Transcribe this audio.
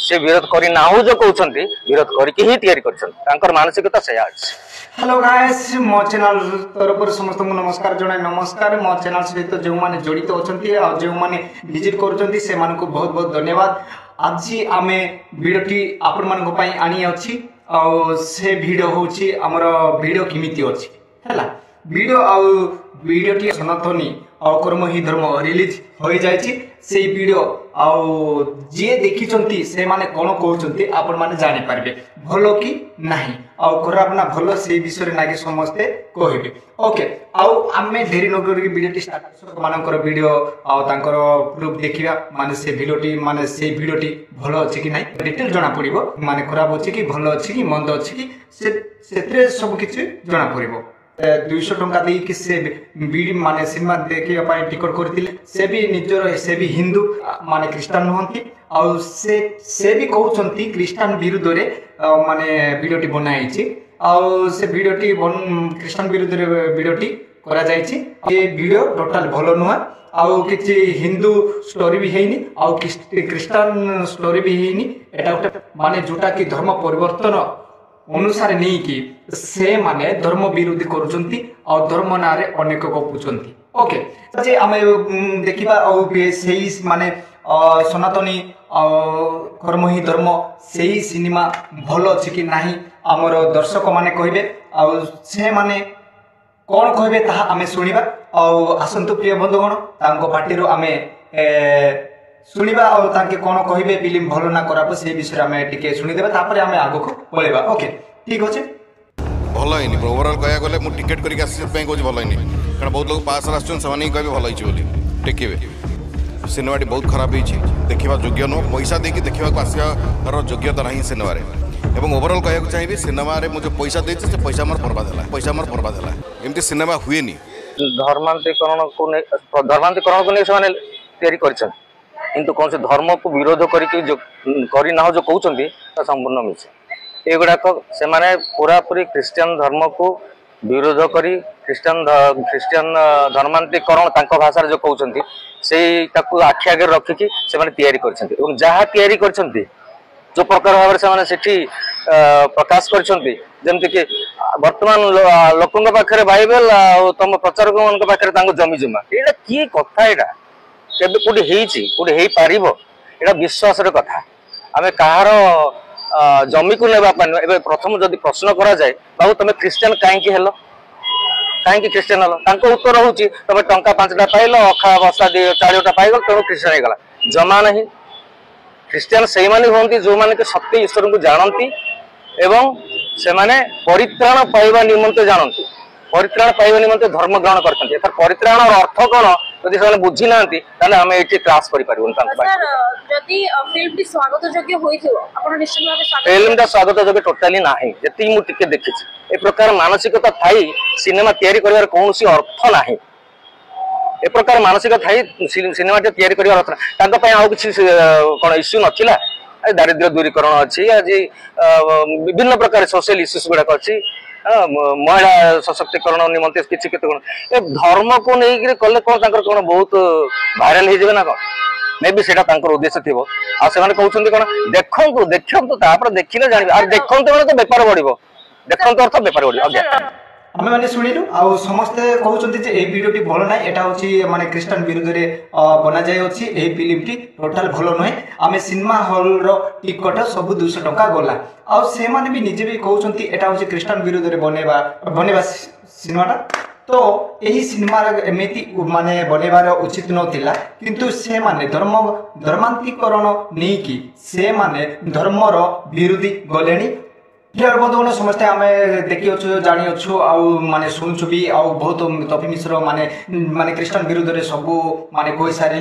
से विरोध करी ना हो जो कहते विरोध करके ही तैयारी कर मानसिकता से हेलो गाइस मो चैनल तरफ समस्त नमस्कार जनाए नमस्कार मो चैनल सहित जो माने जड़ित अच्छा जो माने विजिट कर से बहुत बहुत धन्यवाद। आज आम भिडटी आपण मान आनी अच्छी से भिड हूँ आमर भिड किमिति अच्छी है भिड आडियोटी सनातनी और कर्म ही धर्म रिलीज हो जाए से वीडियो जी देखी से माने कौन कहते आपण मैंने जानीपारे भल कि नहीं खराब ना भल से विषय ना कि समस्ते कहे ओके आम डेरी न कर वीडियो स्टार्ट मानकर वीडियो प्रूफ देखा माने से वीडियोटी माने से वीडियोटी भल अच्छे कि नहीं डिटेल जना पड़ो माने खराब अच्छे कि भल अच्छे कि मंद अच्छे कि से सब किसी जना पड़ो 200 टंका देकी से माने सिनेमा देखा टिकट करते से भी निजर से भी हिंदू माने क्रिस्टान नुहति से भी कहते क्रिस्टान विरुद्ध रे माने वीडियोटी बनाई से वीडियोटी क्रिस्टान विरुद्ध रे वीडियोटी करा जायछि ये वीडियो टोटल भलो नुह आउ किछि हिंदू स्टोरी भी हैनी आउ क्रिस्टान स्टोरी भी हैनी एटा माने जोटा कि धर्म परिवर्तन अनुसार नहीं कि से माने धर्म विरोधी करुचंती और धर्म नारे अनेक गपुचंती ओके जे आमे देखिबा सेही माने सनातनी कर्म ही धर्म सेही सिनेमा भल अछि कि नाही हमर दर्शक माने कहबे आ से माने कौन कहबे ताहा आमे सुनिबा आ आसंतु प्रिय बंधुगण तांको पार्टी रो आमे सुनिबा और ताके कौन कहबे फिल्म भल ना कराबो से विषय में टिके सुनी देबा तापर हमें आगो को पळेबा ओके ठीक होचे भल हैनी ओवरऑल कया गले मु टिकट करिक आसी पे कोज भल हैनी कारण बहुत लोग पास आछन समानी कहबे भल हिची बोली टेकेबे सिनेमाटी बहुत खराब हिची देखिबा योग्य न पैसा देकी देखिबा को आसियार योग्यता नहीं सिनेमा रे एवं ओवरऑल कया चाहिए सिनेमा रे मुझे पैसा देछि से पैसा मोर बर्बाद होला एमती सिनेमा हुएनी धर्मांतरीकरण को नहीं से तैयारी करछन किंतु कौन से धर्म को विरोध करना जो कहते संपूर्ण मिसे एगुड़ाक से पूरा पूरी क्रिश्चियन धर्म को विरोध करी क्रिश्चियन धर्मांतरीकरण भाषा जो कहते से आखि आगे रखिकी से तैयारी कर जहाँ तैयारी कर जो प्रकार भाव से प्रकाश करमती कि वर्तमान लोकों पाखे बाइबल तुम प्रचारक मान पाखे जमी जमा ये किए कथा यहाँ केबे कोडी पारिबो एटा विश्वास रे कथा आमे कहार जमी को नेबा पानी एबे प्रथम जदि प्रश्न करा जाए बाबू तुम क्रिश्चियन काहेकि हेलो काहेकि क्रिश्चियन हेलो तांको उत्तर होउची तुम टंका 5टा पाइलो अखा बस्ता 40टा पाइगल तुम क्रिश्चियन हेगला जमा नहीं क्रिश्चियन सेही माने होंती जो माने के सत्य ईश्वर को जानती एवं से माने परित्राण पाइबा निमंते जानती परित्राण पाइबा निमंते धर्म ग्रहण करथंती एतर परित्राण और अर्थ कोन यदि से बुझी ना आम ये क्लास फिल्म स्वागत योग्य टोटाली ना जी मुझे देखी ए प्रकार मानसिकता थी सिनेमा तैयारी कर कौन अर्थ ना ए प्रकार मानसिकता थी सिनेमा तैयारी कर अर्थ कि कौन इश्यू नाला दारिद्र्य दूरीकरण अच्छी आज विभिन्न प्रकार सोशल इश्यूज गुड़ाक अच्छी महिला सशक्तिकरण निमंते किसी धर्म को लेकिन कले कौन कौन बहुत भाइराल हो ना कौन मे भी सेटा उद्देश्य थी कहते कौन देखु देखु देखने जान देखते तो बेपार बढ़ो देखते अर्थ बेपार बढ़ आमे माने सुनिलु आ समस्त कहउछन्ती जे ए वीडियोटी भलो नै एटा होची माने क्रिश्चियन विरुद्ध रे बना जाय अछि ए फिल्मटी टोटल भलो नै आमे सिनेमा हॉल रो टिकट सब 200 टका गोला आ से माने भी निजे भी कहउछन्ती एटा होची क्रिश्चियन विरुद्ध रे बनेबा सिनेमाटा तो एही सिनेमा एमिति माने बनेबार उचित नथिला किंतु से माने धर्मांतरीकरण नै कि से माने धर्म रो विरोधी गलेनी यार बंधुगण समस्ते आम देखी अच्छु जानी अच्छु माने शुणुछु भी बहुत तफी मिश्र माने क्रिश्चियन विरुद्ध रे सब माने कहि सारे